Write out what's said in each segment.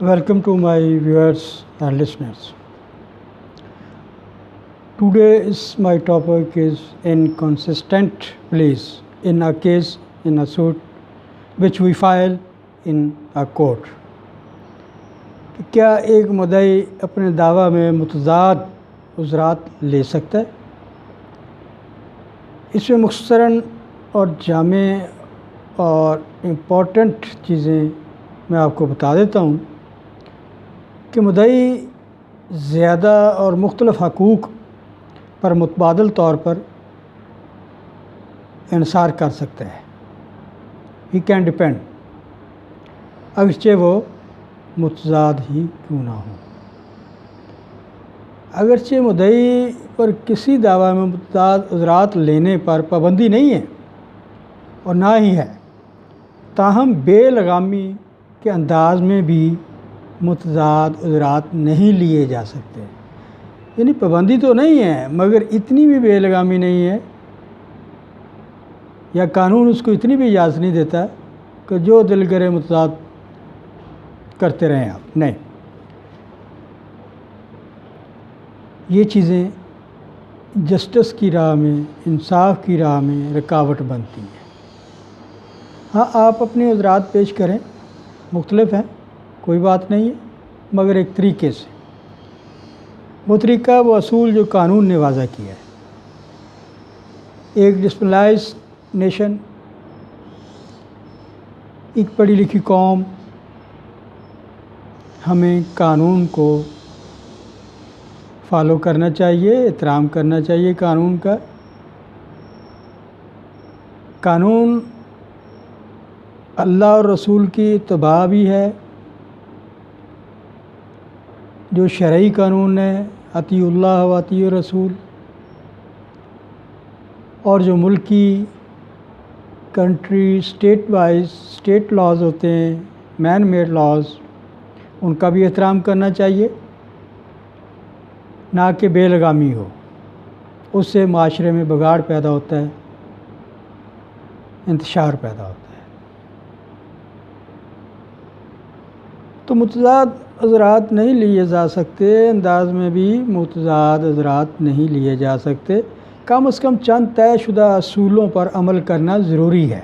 Welcome to my viewers and listeners. Today's my topic is inconsistent pleas in a case in a suit which we file in a court. کہ کیا ایک مدعی اپنے دعویٰ میں متضاد عذرات لے سکتا ہے؟ اس میں مختصراً اور جامع اور امپورٹنٹ چیزیں میں آپ کو بتا دیتا ہوں کہ مدعی زیادہ اور مختلف حقوق پر متبادل طور پر انحصار کر سکتا ہے. ہی کین ڈپینڈ اگرچہ وہ متضاد ہی کیوں نہ ہو. اگرچہ مدعی پر کسی دعویٰ میں متضاد عذرات لینے پر پابندی نہیں ہے اور نہ ہی ہے، تاہم بے لگامی کے انداز میں بھی متضاد عذرات نہیں لیے جا سکتے. یعنی پابندی تو نہیں ہے مگر اتنی بھی بے لگامی نہیں ہے یا قانون اس کو اتنی بھی اجازت نہیں دیتا کہ جو دل کرے متضاد کرتے رہیں آپ. نہیں، یہ چیزیں جسٹس کی راہ میں، انصاف کی راہ میں رکاوٹ بنتی ہیں. ہاں، آپ اپنے عذرات پیش کریں، مختلف ہیں، کوئی بات نہیں ہے، مگر ایک طریقے سے. وہ طریقہ، وہ اصول جو قانون نے واضح کیا ہے. ایک ڈسپلائز نیشن، ایک پڑھی لکھی قوم، ہمیں قانون کو فالو کرنا چاہیے، احترام کرنا چاہیے قانون کا. قانون اللہ اور رسول کی اتباع بھی ہے. جو شرعی قانون ہے، اطیعوا اللہ و اطیعوا الرسول، اور جو ملکی country state wise state laws ہوتے ہیں، مین میڈ لاز، ان کا بھی احترام کرنا چاہیے، نہ کہ بے لگامی ہو. اس سے معاشرے میں بگاڑ پیدا ہوتا ہے، انتشار پیدا ہوتا ہے. تو متضاد عذرات نہیں لیے جا سکتے، انداز میں بھی متضاد عذرات نہیں لیے جا سکتے. کم از کم چند طے شدہ اصولوں پر عمل کرنا ضروری ہے.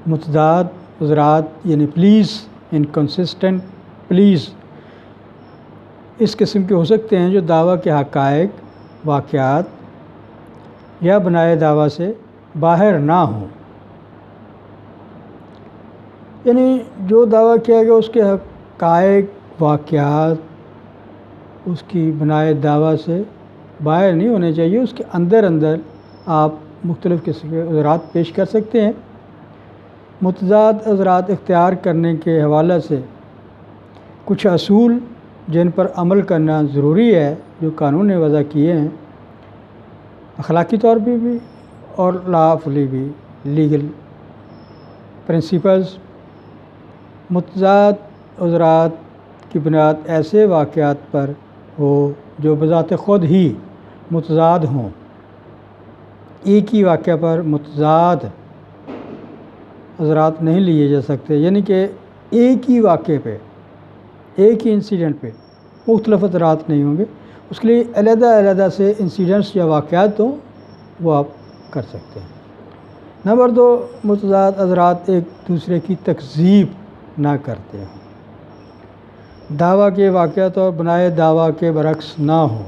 متضاد عذرات یعنی پلیز، انکنسسٹنٹ پلیز اس قسم کے ہو سکتے ہیں جو دعویٰ کے حقائق، واقعات یا بنائے دعویٰ سے باہر نہ ہوں. یعنی جو دعویٰ کیا گیا اس کے حقائق، واقعات اس کی بنائے دعویٰ سے باہر نہیں ہونے چاہیے. اس کے اندر آپ مختلف قسم کے عذرات پیش کر سکتے ہیں. متضاد عذرات اختیار کرنے کے حوالے سے کچھ اصول جن پر عمل کرنا ضروری ہے، جو قانون نے وضع کیے ہیں، اخلاقی طور پہ بھی اور لافلی بھی، لیگل پرنسپلز. متضاد عذرات کی بنیاد ایسے واقعات پر ہو جو بذات خود ہی متضاد ہوں. ایک ہی واقعہ پر متضاد عذرات نہیں لیے جا سکتے. یعنی کہ ایک ہی واقعے پہ، ایک ہی انسیڈنٹ پہ مختلف عذرات نہیں ہوں گے. اس کے لیے علیحدہ علیحدہ سے انسیڈنٹس یا واقعات ہوں، وہ آپ کر سکتے ہیں. نمبر 2، متضاد عذرات ایک دوسرے کی تکذیب نہ کرتے ہوں. دعویٰ کے واقعات اور بنائے دعویٰ کے برعکس نہ ہوں.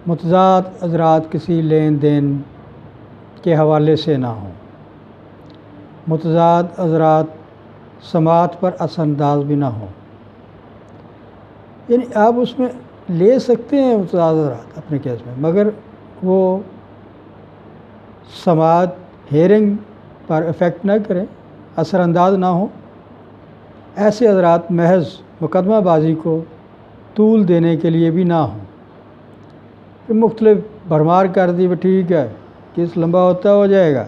متضاد عذرات کسی لین دین کے حوالے سے نہ ہوں. متضاد عذرات سماعت پر اثر انداز بھی نہ ہوں. یعنی آپ اس میں لے سکتے ہیں متضاد عذرات اپنے کیس میں، مگر وہ سماعت، ہیئرنگ پر افیکٹ نہ کریں، اثر انداز نہ ہوں. ایسے عذرات محض مقدمہ بازی کو طول دینے کے لیے بھی نہ ہوں. پھر مختلف بھرمار کر دی، ٹھیک ہے کیس لمبا ہوتا ہو جائے گا،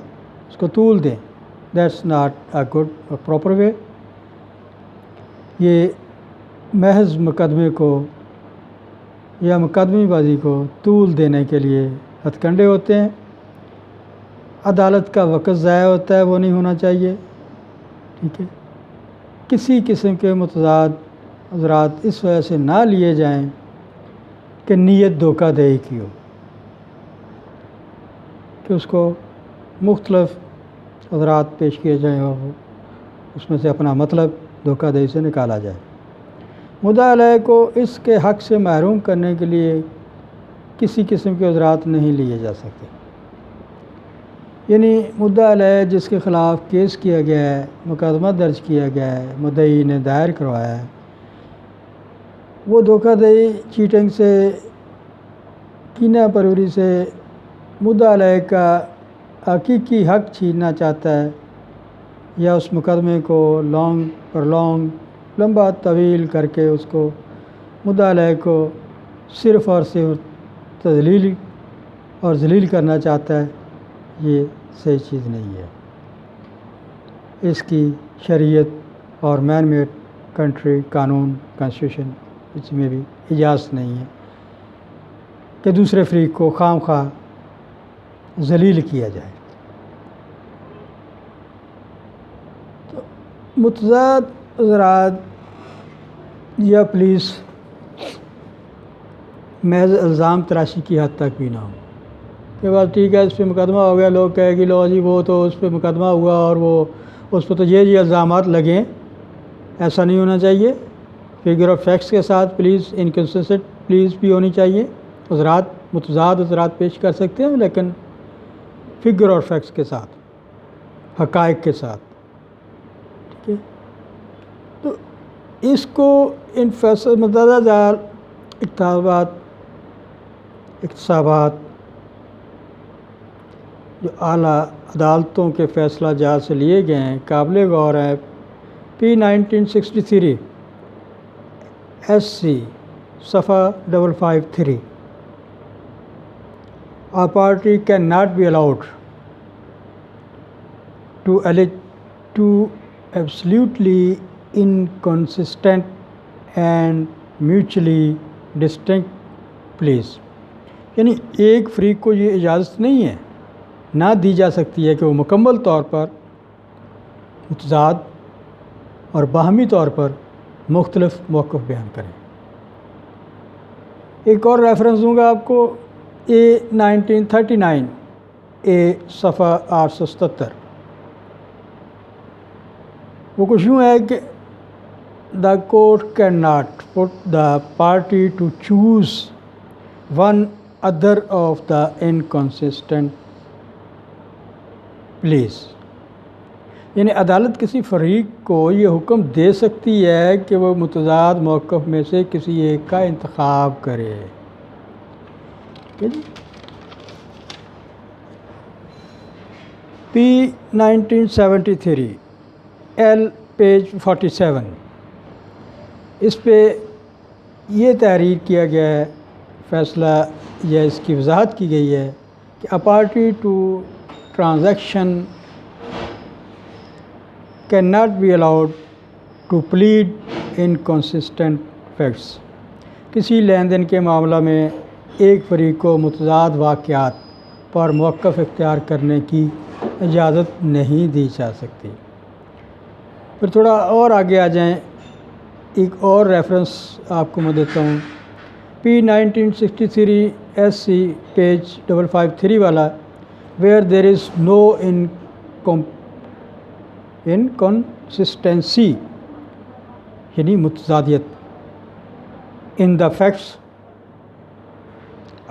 اس کو طول دیں. That's not a good proper way. یہ محض مقدمے کو یا مقدمے بازی کو طول دینے کے لیے ہتھ کنڈے ہوتے ہیں. عدالت کا وقت ضائع ہوتا ہے، وہ نہیں ہونا چاہیے. ٹھیک ہے. کسی قسم کے متضاد حضرات اس وجہ سے نہ لیے جائیں کہ نیت دھوکہ دہی کی ہو، کہ اس کو مختلف حضرات پیش کیے جائیں اور اس میں سے اپنا مطلب دھوکہ دہی سے نکالا جائے۔ مدعا علیہ کو اس کے حق سے محروم کرنے کے لیے کسی قسم کے عذرات نہیں لیے جا سکتے۔ یعنی مدعا علیہ جس کے خلاف کیس کیا گیا ہے، مقدمہ درج کیا گیا ہے، مدعی نے دائر کروایا ہے، وہ دھوکہ دہی، چیٹنگ سے، کینہ پروری سے مدعا علیہ کا حقیقی حق چھیننا چاہتا ہے، یا اس مقدمے کو لمبا طویل کر کے اس کو مدعا علیہ کو صرف اور صرف تذلیل اور ذلیل کرنا چاہتا ہے، یہ صحیح چیز نہیں ہے۔ اس کی شریعت اور مین میڈ کنٹری قانون کانسٹیٹیوشن اس میں بھی اجازت نہیں ہے کہ دوسرے فریق کو خواہ مخواہ ذلیل کیا جائے۔ تو متضاد حضرات یا پولیس محض الزام تراشی کی حد تک بھی نہ ہو کہ بس ٹھیک ہے اس پہ مقدمہ ہو گیا، لوگ کہے کہ لو جی وہ تو اس پہ مقدمہ ہوا اور وہ اس پہ تو یہ الزامات لگیں، ایسا نہیں ہونا چاہیے۔ فگر آف فیکٹس کے ساتھ پولیس انکنسسٹنٹ پولیس بھی ہونی چاہیے، حضرات متضاد حضرات پیش کر سکتے ہیں لیکن فگر اور فیکٹس کے ساتھ، حقائق کے ساتھ، ٹھیک ہے۔ تو اس کو ان فیصل متعدد ذیل اقتصابات جو اعلیٰ عدالتوں کے فیصلہ جات سے لیے گئے ہیں قابل غور ہیں۔ P 1963 SC صفحہ 553 A party cannot be allowed to absolutely inconsistent and mutually distinct pleas، یعنی ایک فریق کو یہ اجازت نہیں ہے، نہ دی جا سکتی ہے کہ وہ مکمل طور پر متضاد اور باہمی طور پر مختلف موقف بیان کریں۔ ایک اور ریفرنس دوں گا آپ کو، A 1939 A صفحہ 877، وہ کچھ یوں ہے کہ the court cannot put the party to choose one other of the inconsistent pleas، یعنی عدالت کسی فریق کو یہ حکم دے سکتی ہے کہ وہ متضاد موقف میں سے کسی ایک کا انتخاب کرے۔ P 1973 L پیج 47، اس پہ یہ تحریر کیا گیا ہے، فیصلہ یا اس کی وضاحت کی گئی ہے کہ a party to transaction cannot be allowed to plead inconsistent facts، کسی لین دین کے معاملہ میں ایک فریق کو متضاد واقعات پر موقف اختیار کرنے کی اجازت نہیں دی جا سکتی۔ پھر تھوڑا اور آگے آ جائیں، ایک اور ریفرنس آپ کو میں دیتا ہوں، P 1963 SC پیج 553 والا، where there is no inconsistency یعنی متضادیت in the facts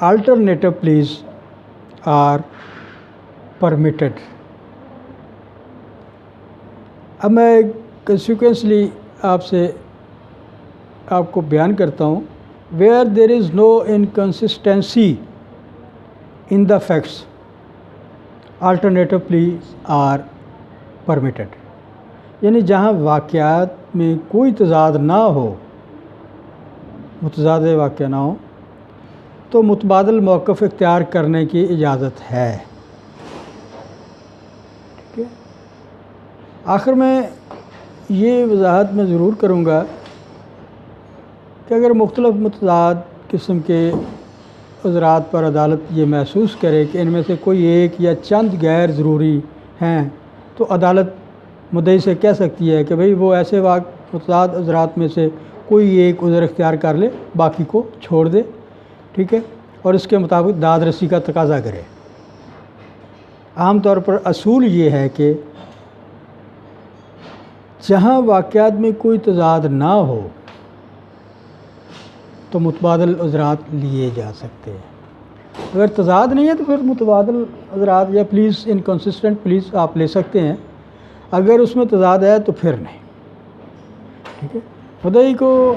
alternative pleas are permitted۔ اب میں کنسیکوینسلی آپ کو بیان کرتا ہوں، where there is no inconsistency in the facts alternative pleas are permitted، یعنی جہاں واقعات میں کوئی تضاد نہ ہو، متضاد واقعہ نہ ہو، تو متبادل موقف اختیار کرنے کی اجازت ہے۔ ٹھیک ہے، آخر میں یہ وضاحت میں ضرور کروں گا کہ اگر مختلف متضاد قسم کے عذرات پر عدالت یہ محسوس کرے کہ ان میں سے کوئی ایک یا چند غیر ضروری ہیں، تو عدالت مدعی سے کہہ سکتی ہے کہ بھئی وہ ایسے متضاد عذرات میں سے کوئی ایک عذر اختیار کر لے، باقی کو چھوڑ دے، ٹھیک ہے، اور اس کے مطابق داد رسی کا تقاضا کرے۔ عام طور پر اصول یہ ہے کہ جہاں واقعات میں کوئی تضاد نہ ہو تو متبادل عذرات لیے جا سکتے ہیں۔ اگر تضاد نہیں ہے تو پھر متبادل عذرات یا پلیز انکنسسٹنٹ پلیز آپ لے سکتے ہیں۔ اگر اس میں تضاد ہے تو پھر نہیں، ٹھیک ہے۔ مدعی کو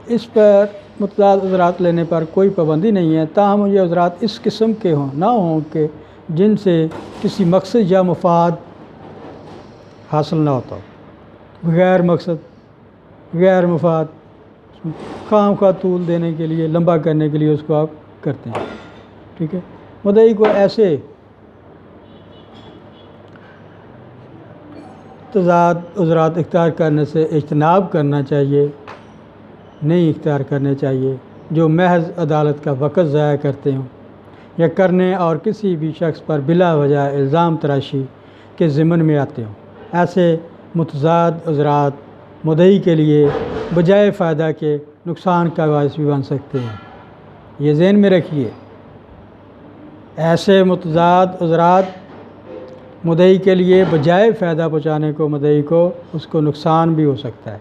اس پر متضاد عذرات لینے پر کوئی پابندی نہیں ہے، تاہم یہ عذرات اس قسم کے نہ ہوں کہ جن سے کسی مقصد یا مفاد حاصل نہ ہوتا ہو۔ بغیر مقصد، غیر مفاد، خواہ مخواہ طول دینے کے لیے، لمبا کرنے کے لیے اس کو آپ کرتے ہیں، ٹھیک ہے۔ مدعی کو ایسے تضاد عذرات اختیار کرنے سے اجتناب کرنا چاہیے، نہیں اختیار کرنے چاہیے جو محض عدالت کا وقت ضائع کرتے ہوں یا کرنے اور کسی بھی شخص پر بلا وجہ الزام تراشی کے ضمن میں آتے ہوں۔ ایسے متضاد عذرات مدعی کے لیے بجائے فائدہ کے نقصان کا باعث بھی بن سکتے ہیں، یہ ذہن میں رکھیے۔ ایسے متضاد عذرات مدعی کے لیے بجائے فائدہ پہنچانے کو مدعی کو اس کو نقصان بھی ہو سکتا ہے،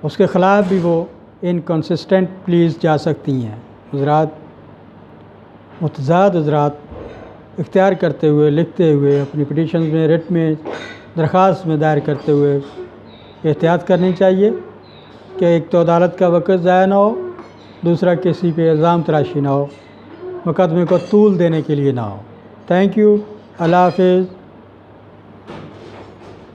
اس کے خلاف بھی وہ انکنسسٹنٹ پلیز جا سکتی ہیں۔ متضاد عذرات اختیار کرتے ہوئے، لکھتے ہوئے، اپنی پٹیشنز میں، رٹ میں، درخواست میں دائر کرتے ہوئے احتیاط کرنی چاہیے کہ ایک تو عدالت کا وقت ضائع نہ ہو، دوسرا کسی پہ الزام تراشی نہ ہو، مقدمے کو طول دینے کے لیے نہ ہو۔ تھینک یو، اللہ حافظ۔